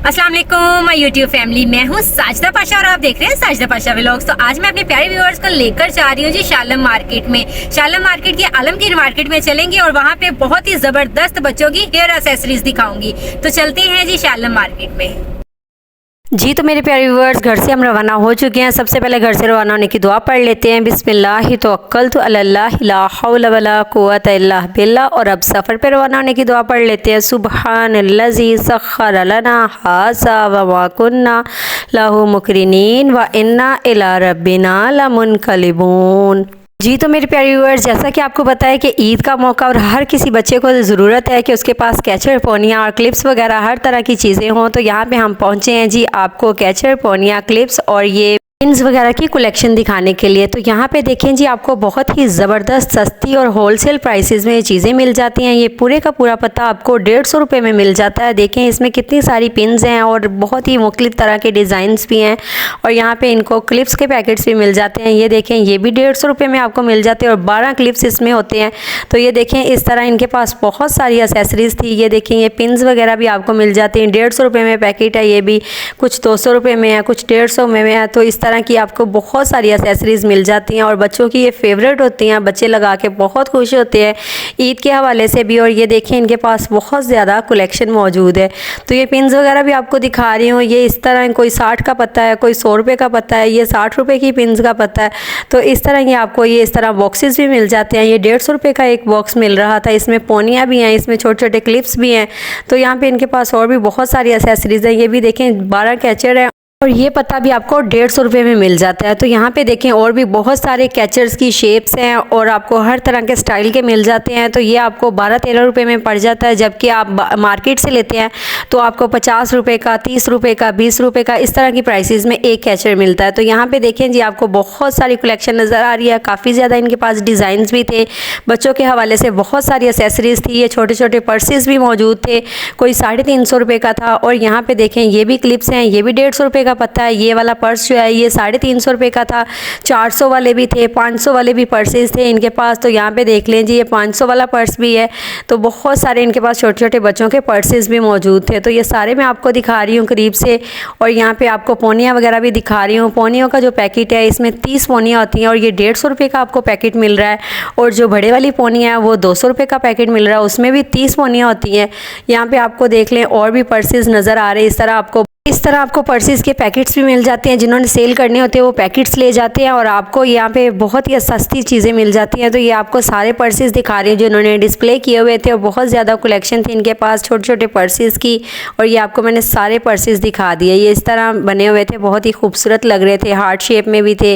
अस्सलाम वालेकुम my YouTube family, मैं हूँ साजिदा पाशा और आप देख रहे हैं साजिदा पाशा व्लॉग्स। तो आज मैं अपने प्यारे व्यूअर्स को लेकर जा रही हूँ जी शालम मार्केट में। शालम मार्केट की आलमगीर मार्केट में चलेंगे और वहाँ पे बहुत ही जबरदस्त बच्चों की हेयर एक्सेसरीज दिखाऊंगी। तो चलते हैं जी शालम मार्केट में। जी तो मेरे प्यारे व्यूअर्स, घर से हम रवाना हो चुके हैं। सबसे पहले घर से रवाना होने की दुआ पढ़ लेते हैं। बिस्मिल्लाहि तवक्कलतु अलल्लाह ला हौला वला कुव्वता इल्ला बिल्लाह। और अब सफ़र पे रवाना होने की दुआ पढ़ लेते हैं। सुब्हानल्लज़ी सख्खर लना हाज़ा व मा कुन्ना लहू मुक़रिनीन व इन्ना इला रब्बिना लमुनक़लिबून। जी तो मेरे प्यारे व्यूअर्स, जैसा कि आपको पता है कि ईद का मौका और हर किसी बच्चे को ज़रूरत है कि उसके पास कैचर पोनिया और क्लिप्स वगैरह हर तरह की चीज़ें हों। तो यहाँ पे हम पहुँचे हैं जी आपको कैचर पोनिया, क्लिप्स और ये पिन्स वगैरह की कलेक्शन दिखाने के लिए। तो यहाँ पे देखें जी, आपको बहुत ही ज़बरदस्त सस्ती और होलसेल प्राइसेस में ये चीज़ें मिल जाती हैं। ये पूरे का पूरा पता आपको 150 रुपये में मिल जाता है। देखें इसमें कितनी सारी पिन्स हैं और बहुत ही मुख्तलिफ तरह के डिज़ाइंस भी हैं। और यहाँ पे इनको क्लिप्स के पैकेट्स भी मिल जाते हैं। ये देखें, ये भी 150 रुपये में आपको मिल जाते हैं और 12 क्लिप्स इसमें होते हैं। तो ये देखें, इस तरह इनके पास बहुत सारी एसेसरीज़ थी। ये देखें, ये पिन्स वगैरह भी आपको मिल जाती हैं। 150 रुपये में पैकेट है। ये भी कुछ 200 रुपये में है, कुछ 150 में है। तो इस तरह की आपको बहुत सारी एसेसरीज मिल जाती हैं और बच्चों की ये फेवरेट होती हैं। बच्चे लगा के बहुत खुश होते हैं ईद के हवाले से भी। और ये देखें, इनके पास बहुत ज़्यादा कलेक्शन मौजूद है। तो ये पिन्स वगैरह भी आपको दिखा रही हूँ। ये इस तरह कोई 60 का पता है, कोई 100 रुपये का पता है, ये 60 रुपये की पिन्स का पता है। तो इस तरह ये आपको ये इस तरह बॉक्सेस भी मिल जाते हैं। ये 150 रुपये का एक बॉक्स मिल रहा था। इसमें पोनियाँ भी हैं, इसमें छोटे छोटे क्लिप्स भी हैं। तो यहाँ पे इनके पास और भी बहुत सारी एसेसरीज हैं। ये भी देखें, 12 कैचर है और ये पता भी आपको 150 रुपये में मिल जाता है। तो यहाँ पे देखें, और भी बहुत सारे कैचर्स की शेप्स हैं और आपको हर तरह के स्टाइल के मिल जाते हैं। तो ये आपको 12-13 रुपये में पड़ जाता है, जबकि आप मार्केट से लेते हैं तो आपको 50 रुपये का, 30 रुपये का, 20 रुपये का, इस तरह की प्राइसेस में एक कैचर मिलता है। तो यहाँ पे देखें जी, आपको बहुत सारी कलेक्शन नज़र आ रही है। काफ़ी ज़्यादा इनके पास डिज़ाइंस भी थे। बच्चों के हवाले से बहुत सारी एसेसरीज़ थी। ये छोटे छोटे पर्सेस भी मौजूद थे, कोई 350 रुपये का था। और यहाँ पे देखें, ये भी क्लिप्स हैं। ये भी 150 रुपये का पता है। ये वाला पर्स जो है ये 350 रुपये का था। 400 वाले भी थे, 500 वाले भी पर्सेस थे इनके पास। तो यहाँ पे देख लें जी, ये 500 वाला पर्स भी है। तो बहुत सारे इनके पास छोटे छोटे बच्चों के पर्सेस भी मौजूद थे। तो ये सारे मैं आपको दिखा रही हूँ करीब से। और यहाँ पे आपको पोनिया वगैरह भी दिखा रही हूँ। पोनियों का जो पैकेट है, इसमें 30 पोनियाँ होती हैं और ये 150 रुपये का आपको पैकेट मिल रहा है। और जो बड़े वाली पोनियाँ है वो 200 रुपये का पैकेट मिल रहा है, उसमें भी 30 पोनियाँ होती हैं। यहाँ पे आपको देख लें, और भी पर्सेस नज़र आ रहे हैं। इस तरह आपको पर्सेस के पैकेट्स भी मिल जाते हैं। जिन्होंने सेल करने होते हैं वो पैकेट्स ले जाते हैं और आपको यहाँ पे बहुत ही सस्ती चीज़ें मिल जाती हैं। तो ये आपको सारे पर्सेस दिखा रही हूँ जिन्होंने डिस्प्ले किए हुए थे और बहुत ज़्यादा कलेक्शन थी इनके पास छोटे छोटे पर्सेस की। और ये आपको मैंने सारे पर्सेस दिखा दिए। ये इस तरह बने हुए थे, बहुत ही खूबसूरत लग रहे थे, हार्ट शेप में भी थे।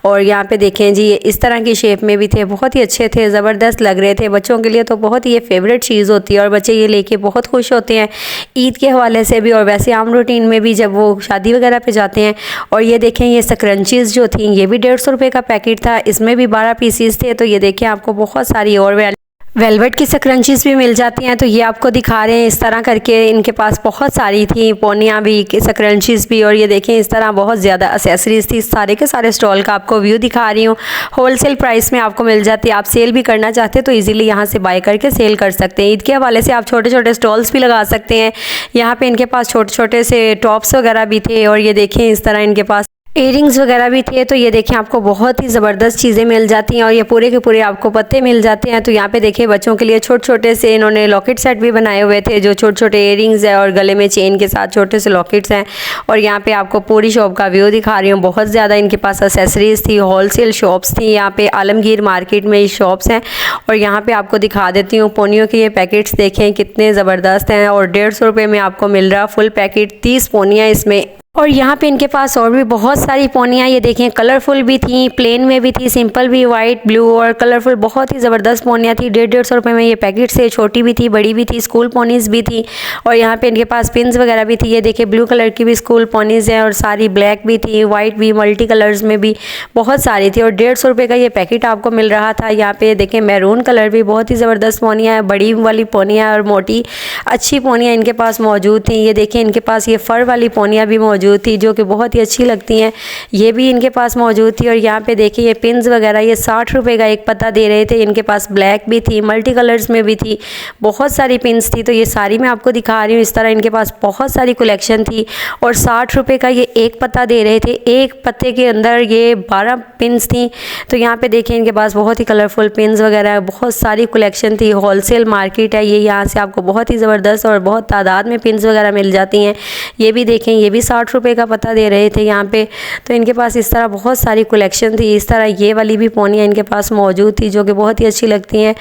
और यहाँ पर देखें जी, ये इस तरह की शेप में भी थे, बहुत ही अच्छे थे, ज़बरदस्त लग रहे थे। बच्चों के लिए तो बहुत ही ये फेवरेट चीज़ होती है और बच्चे ये लेके बहुत खुश होते हैं ईद के हवाले से भी और वैसे आम रूटीन में भी जब वो शादी वगैरह पे जाते हैं। और ये देखें, ये स्क्रंचीज़ जो थी ये भी 150 रुपये का पैकेट था। इसमें भी 12 पीसीस थे। तो ये देखें, आपको बहुत सारी और वेलवेट की स्क्रंचीज़ भी मिल जाती हैं। तो ये आपको दिखा रहे हैं इस तरह करके। इनके पास बहुत सारी थी, पोनियाँ भी, स्क्रंचीज़ भी। और ये देखें, इस तरह बहुत ज़्यादा एसेसरीज़ थी। सारे के सारे स्टॉल का आपको व्यू दिखा रही हूँ। होलसेल प्राइस में आपको मिल जाती है। आप सेल भी करना चाहते हैं तो इजीली यहाँ से बाय करके सेल कर सकते हैं। ईद के हवाले से आप छोटे छोटे स्टॉल्स भी लगा सकते हैं। यहाँ पर इनके पास छोटे छोटे से टॉप्स वगैरह भी थे। और ये देखें, इस तरह इनके पास इयरिंग्स वगैरह भी थे। तो ये देखें, आपको बहुत ही ज़बरदस्त चीज़ें मिल जाती हैं और ये पूरे के पूरे आपको पत्ते मिल जाते हैं। तो यहाँ पे देखें, बच्चों के लिए छोटे छोटे से इन्होंने लॉकेट सेट भी बनाए हुए थे, जो छोटे छोटे इयरिंग्स है और गले में चेन के साथ छोटे से लॉकेट्स हैं। और यहाँ पे आपको पूरी शॉप का व्यू दिखा रही हूँ। बहुत ज़्यादा इनके पास एसेसरीज़ थी, होलसेल शॉप्स थी। यहाँ पे आलमगीर मार्केट में ये शॉप्स हैं। और यहाँ पर आपको दिखा देती हूँ, पोनियों के ये पैकेट्स देखें कितने ज़बरदस्त हैं और 150 रुपये में आपको मिल रहा फुल पैकेट, 30 पोनियाँ इसमें। और यहाँ पे इनके पास और भी बहुत सारी पोनियाँ, ये देखें, कलरफुल भी थी, प्लेन में भी थी, सिंपल भी, वाइट, ब्लू और कलरफुल, बहुत ही ज़बरदस्त पोनियाँ थी। 150 रुपये में ये पैकेट से। छोटी भी थी, बड़ी भी थी, स्कूल पोनीज़ भी थी। और यहाँ पे इनके पास पिन्स वगैरह भी थी। ये देखिए, ब्लू कलर की भी स्कूल पोनीज़ हैं और सारी ब्लैक भी थी, वाइट भी, मल्टी कलर्स में भी बहुत सारी थी। और 150 रुपये का ये पैकेट आपको मिल रहा था। यहाँ पे देखें, मैरून कलर भी, बहुत ही ज़बरदस्त पोनियाँ हैं, बड़ी वाली पोनियाँ और मोटी अच्छी पोनियाँ इनके पास मौजूद थी। ये देखें, इनके पास ये फ़र वाली पोनियाँ भी मौजूद मौजूद थी जो कि बहुत ही अच्छी लगती हैं, ये भी इनके पास मौजूद थी। और यहाँ पे देखिए ये पिन्स वगैरह ये 60 रुपये का एक पत्ता दे रहे थे। इनके पास ब्लैक भी थी, मल्टी कलर्स में भी थी, बहुत सारी पिन्स थी। तो ये सारी मैं आपको दिखा रही हूँ। इस तरह इनके पास बहुत सारी कलेक्शन थी और 60 रुपये का ये एक पत्ता दे रहे थे। एक पत्ते के अंदर ये 12 पिन्स थी। तो यहाँ पे देखिए इनके पास बहुत ही कलरफुल पिन्स वगैरह बहुत सारी कलेक्शन थी। होलसेल मार्केट है ये, यहाँ से आपको बहुत ही ज़बरदस्त और बहुत तादाद में पिन्स वगैरह मिल जाती हैं। ये भी देखें, ये भी 60 रुपये का पत्ता दे रहे थे यहाँ पे। तो इनके पास इस तरह बहुत सारी कलेक्शन थी। इस तरह ये वाली भी पोनियाँ इनके पास मौजूद थी जो कि बहुत ही अच्छी लगती हैं।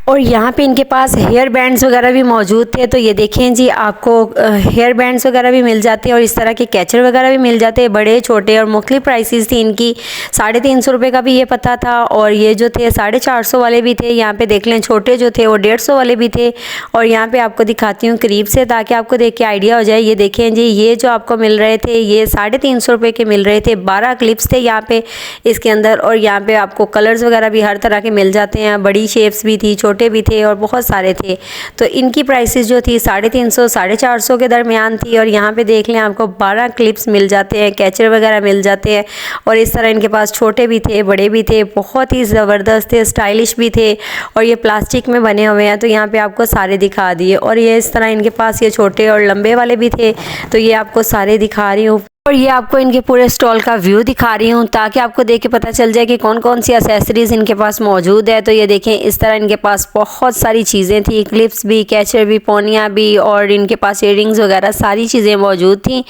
और यहाँ पे इनके पास हेयर बैंड्स वगैरह भी मौजूद थे। तो ये देखें जी, आपको हेयर बैंड्स वगैरह भी मिल जाते हैं और इस तरह के कैचर वगैरह भी मिल जाते हैं, बड़े छोटे और मुख्तलिफ प्राइसेस थी इनकी। 350 रुपये का भी ये पता था और ये जो थे 450 वाले भी थे। यहाँ पे देख लें, छोटे जो थे वो 150 वाले भी थे। और यहाँ पे आपको दिखाती हूँ करीब से ताकि आपको देख के आइडिया हो जाए। ये देखें जी, ये जो आपको मिल रहे थे ये 350 रुपये के मिल रहे थे। 12 क्लिप्स थे यहाँ पे इसके अंदर। और यहाँ पे आपको कलर्स वगैरह भी हर तरह के मिल जाते हैं, बड़ी शेप्स भी थी, छोटे भी थे और बहुत सारे थे। तो इनकी प्राइसेस जो थी 350 450 के दरमियान थी। और यहाँ पे देख लें, आपको 12 क्लिप्स मिल जाते हैं, कैचर वगैरह मिल जाते हैं। और इस तरह इनके पास छोटे भी थे, बड़े भी थे, बहुत ही ज़बरदस्त थे, स्टाइलिश भी थे और ये प्लास्टिक में बने हुए हैं। तो यहाँ पे आपको सारे दिखा दिए। और ये इस तरह इनके पास ये छोटे और लंबे वाले भी थे। तो ये आपको सारे दिखा रही हूँ और ये आपको इनके पूरे स्टॉल का व्यू दिखा रही हूँ ताकि आपको देख के पता चल जाए कि कौन कौन सी एक्सेसरीज़ इनके पास मौजूद है। तो ये देखें, इस तरह इनके पास बहुत सारी चीज़ें थी, क्लिप्स भी, कैचर भी, पोनियाँ भी और इनके पास इयररिंग्स वगैरह सारी चीज़ें मौजूद थी।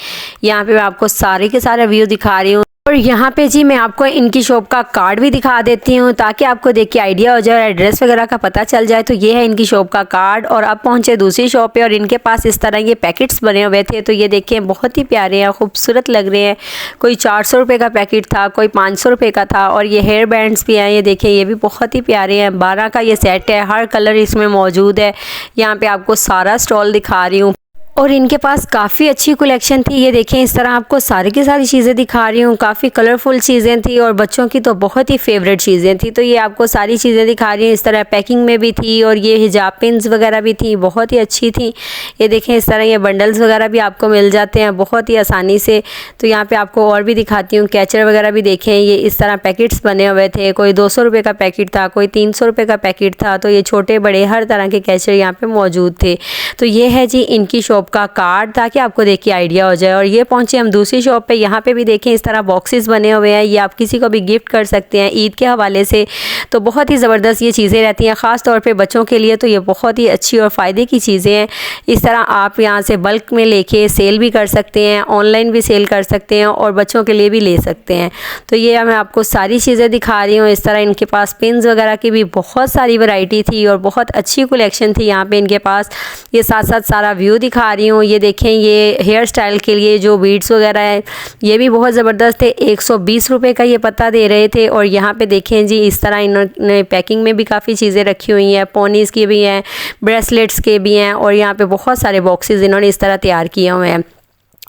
यहाँ पे मैं आपको सारे के सारा व्यू दिखा रही हूँ। और यहाँ पे जी मैं आपको इनकी शॉप का कार्ड भी दिखा देती हूँ ताकि आपको देख के आइडिया हो जाए और एड्रेस वगैरह का पता चल जाए। तो ये है इनकी शॉप का कार्ड। और अब पहुँचे दूसरी शॉप पे और इनके पास इस तरह ये पैकेट्स बने हुए थे। तो ये देखें, बहुत ही प्यारे हैं, खूबसूरत लग रहे हैं। कोई 400 रुपये का पैकेट था, कोई 500 रुपये का था। और ये हेयर बैंड्स भी हैं, ये देखें, ये भी बहुत ही प्यारे हैं। 12 का ये सेट है, हर कलर इसमें मौजूद है। यहाँ पर आपको सारा स्टॉल दिखा रही हूँ और इनके पास काफ़ी अच्छी कलेक्शन थी। ये देखें, इस तरह आपको सारी की सारी चीज़ें दिखा रही हूँ। काफ़ी कलरफुल चीज़ें थी और बच्चों की तो बहुत ही फेवरेट चीज़ें थी। तो ये आपको सारी चीज़ें दिखा रही हूँ। इस तरह पैकिंग में भी थी और ये हिजाब पिन्स वगैरह भी थी, बहुत ही अच्छी थी। ये देखें, इस तरह ये बंडल्स वगैरह भी आपको मिल जाते हैं बहुत ही आसानी से। तो यहाँ पर आपको और भी दिखाती हूँ, कैचर वगैरह भी देखें। ये इस तरह पैकेट्स बने हुए थे, कोई 200 रुपये का पैकेट था, कोई 300 रुपये का पैकेट था। तो ये छोटे बड़े हर तरह के कैचर यहाँ पर मौजूद थे। तो ये है जी इनकी शॉप का कार्ड ताकि आपको देख के आइडिया हो जाए। और ये पहुंचे हम दूसरी शॉप पे। यहाँ पे भी देखें, इस तरह बॉक्सेस बने हुए हैं, ये आप किसी को भी गिफ्ट कर सकते हैं ईद के हवाले से। तो बहुत ही ज़बरदस्त ये चीज़ें रहती हैं, ख़ास तौर पे बच्चों के लिए। तो ये बहुत ही अच्छी और फ़ायदे की चीज़ें हैं। इस तरह आप यहाँ से बल्क में लेके सेल भी कर सकते हैं, ऑनलाइन भी सेल कर सकते हैं और बच्चों के लिए भी ले सकते हैं। तो ये मैं आपको सारी चीज़ें दिखा रही हूँ। इस तरह इनके पास पिन्स वगैरह की भी बहुत सारी वैरायटी थी और बहुत अच्छी कलेक्शन थी यहाँ पे इनके पास। ये साथ साथ सारा व्यू दिखा रही हूँ। ये देखें, ये हेयर स्टाइल के लिए जो बीड्स वगैरह है ये भी बहुत ज़बरदस्त थे। 120 रुपये का ये पत्ता दे रहे थे। और यहाँ पे देखें जी, इस तरह इन्होंने पैकिंग में भी काफ़ी चीज़ें रखी हुई हैं, पोनीज़ की भी हैं, ब्रेसलेट्स के भी हैं। और यहाँ पे बहुत सारे बॉक्सेस इन्होंने इस तरह तैयार किए हुए हैं।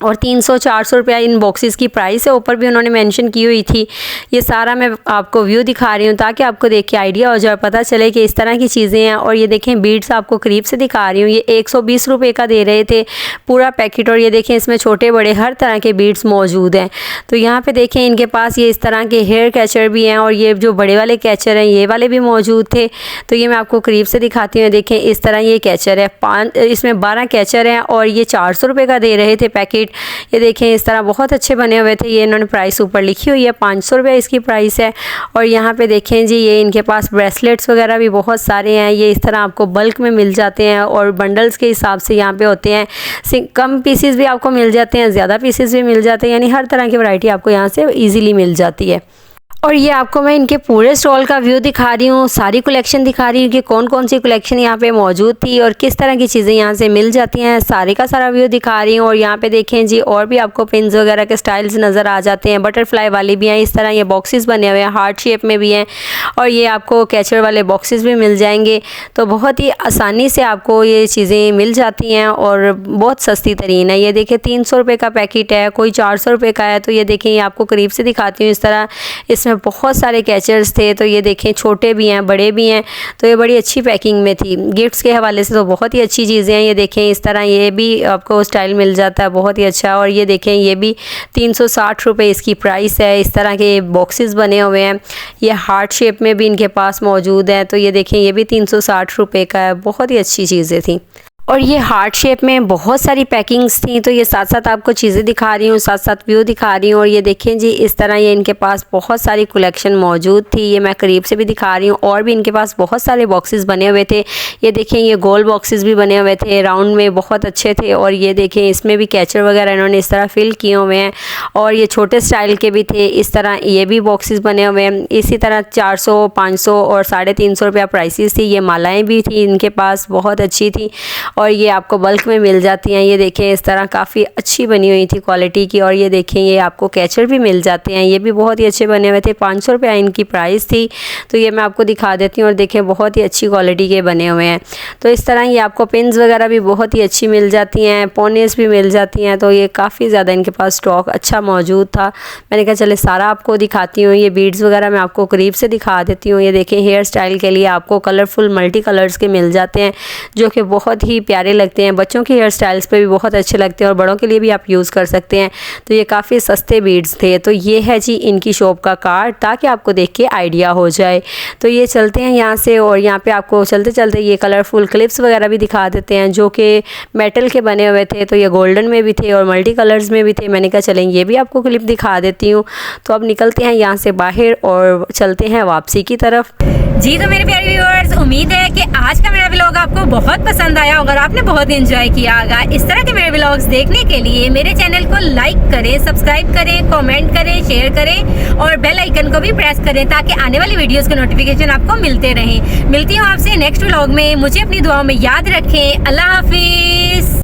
और 300-400 रुपया इन बॉक्सेस की प्राइस है, ऊपर भी उन्होंने मेंशन की हुई थी। ये सारा मैं आपको व्यू दिखा रही हूँ ताकि आपको देख के आइडिया हो जाए, पता चले कि इस तरह की चीज़ें हैं। और ये देखें, बीड्स आपको करीब से दिखा रही हूँ। ये 120 रुपये का दे रहे थे पूरा पैकेट। और ये देखें, इसमें छोटे बड़े हर तरह के बीड्स मौजूद हैं। तो यहाँ पे देखें, इनके पास ये इस तरह के हेयर कैचर भी हैं और ये जो बड़े वाले कैचर हैं ये वाले भी मौजूद थे। तो ये मैं आपको करीब से दिखाती हूँ। देखें, इस तरह ये कैचर है, इसमें 12 कैचर हैं और ये 400 रुपये का दे रहे थे पैकेट। ये देखें, इस तरह बहुत अच्छे बने हुए थे। ये इन्होंने प्राइस ऊपर लिखी हुई है, 500 रुपये इसकी प्राइस है। और यहाँ पे देखें जी, ये इनके पास ब्रेसलेट्स वगैरह भी बहुत सारे हैं। ये इस तरह आपको बल्क में मिल जाते हैं और बंडल्स के हिसाब से यहाँ पे होते हैं। कम पीसेस भी आपको मिल जाते हैं, ज़्यादा पीसेस भी मिल जाते हैं, यानी हर तरह की वैरायटी आपको यहाँ से ईज़िली मिल जाती है। और ये आपको मैं इनके पूरे स्टॉल का व्यू दिखा रही हूँ, सारी कलेक्शन दिखा रही हूँ कि कौन कौन सी कलेक्शन यहाँ पे मौजूद थी और किस तरह की चीज़ें यहाँ से मिल जाती हैं। सारे का सारा व्यू दिखा रही हूँ। और यहाँ पे देखें जी, और भी आपको पिन्स वगैरह के स्टाइल्स नज़र आ जाते हैं। बटरफ्लाई वाली भी हैं, इस तरह ये बॉक्सेस बने हुए हैं, हार्ट शेप में भी हैं। और ये आपको कैचर वाले बॉक्सेस भी मिल जाएंगे। तो बहुत ही आसानी से आपको ये चीज़ें मिल जाती हैं और बहुत सस्ती तरीन है। ये देखें, 300 रुपये का पैकेट है, कोई 400 रुपये का है। तो ये देखें, ये आपको करीब से दिखाती हूँ। इस तरह इसमें में बहुत सारे कैचर्स थे। तो ये देखें छोटे भी हैं बड़े भी हैं, तो ये बड़ी अच्छी पैकिंग में थी। गिफ्ट्स के हवाले से तो बहुत ही अच्छी चीज़ें हैं। ये देखें इस तरह ये भी आपको स्टाइल मिल जाता है, बहुत ही अच्छा। और ये देखें ये भी 360 रुपये इसकी प्राइस है। इस तरह के बॉक्सेस बने हुए हैं, ये हार्ट शेप में भी इनके पास मौजूद हैं। तो ये देखें ये भी 360 रुपये का है, बहुत ही अच्छी चीज़ें थी। और ये हार्ट शेप में बहुत सारी पैकिंग्स थी। तो ये साथ साथ आपको चीज़ें दिखा रही हूँ, साथ साथ व्यू दिखा रही हूँ। और ये देखें जी इस तरह ये इनके पास बहुत सारी कलेक्शन मौजूद थी, ये मैं करीब से भी दिखा रही हूँ। और भी इनके पास बहुत सारे बॉक्सेस बने हुए थे। ये देखें ये गोल बॉक्सेस भी बने हुए थे, राउंड में बहुत अच्छे थे। और ये देखें इसमें भी कैचर वगैरह इन्होंने इस तरह फिल किए हुए हैं। और ये छोटे स्टाइल के भी थे, इस तरह ये भी बॉक्सेस बने हुए हैं। इसी तरह 400, 500 और 350 रुपया प्राइसेस थी। ये मालाएँ भी थी इनके पास, बहुत अच्छी थी। और ये आपको बल्क में मिल जाती हैं। ये देखें इस तरह काफ़ी अच्छी बनी हुई थी क्वालिटी की। और ये देखें ये आपको कैचर भी मिल जाते हैं, ये भी बहुत ही अच्छे बने हुए थे। 500 रुपया इनकी प्राइस थी। तो ये मैं आपको दिखा देती हूँ। और देखें बहुत ही अच्छी क्वालिटी के बने हुए हैं। तो इस तरह ये आपको पिन्स वगैरह भी बहुत ही अच्छी मिल जाती हैं, पोनीस भी मिल जाती हैं। तो ये काफ़ी ज़्यादा इनके पास स्टॉक अच्छा मौजूद था। मैंने कहा चले सारा आपको दिखाती हूँ। ये बीड्स वगैरह मैं आपको करीब से दिखा देती हूँ। ये देखें हेयर स्टाइल के लिए आपको कलरफुल मल्टी कलर्स के मिल जाते हैं, जो कि बहुत ही प्यारे लगते हैं। बच्चों के हेयर स्टाइल्स पे भी बहुत अच्छे लगते हैं और बड़ों के लिए भी आप यूज़ कर सकते हैं। तो ये काफ़ी सस्ते बीड्स थे। तो ये है जी इनकी शॉप का कार्ड, ताकि आपको देख के आइडिया हो जाए। तो ये चलते हैं यहाँ से, और यहाँ पे आपको चलते चलते ये कलरफुल क्लिप्स वगैरह भी दिखा देते हैं, जो कि मेटल के बने हुए थे। तो ये गोल्डन में भी थे और मल्टी कलर्स में भी थे। मैंने कहा चलें ये भी आपको क्लिप दिखा देती हूँ। तो अब निकलते हैं यहाँ से बाहर और चलते हैं वापसी की तरफ। जी तो मेरे प्यारे व्यूअर्स, उम्मीद है कि आज का मेरा व्लॉग आपको बहुत पसंद आया होगा, आपने बहुत एंजॉय किया होगा। इस तरह के मेरे व्लॉग्स देखने के लिए मेरे चैनल को लाइक करें, सब्सक्राइब करें, कमेंट करें, शेयर करें और बेल आइकन को भी प्रेस करें, ताकि आने वाली वीडियोस के नोटिफिकेशन आपको मिलते रहें। मिलती हूँ आपसे नेक्स्ट व्लॉग में। मुझे अपनी दुआओं में याद रखें। अल्लाह हाफिज़।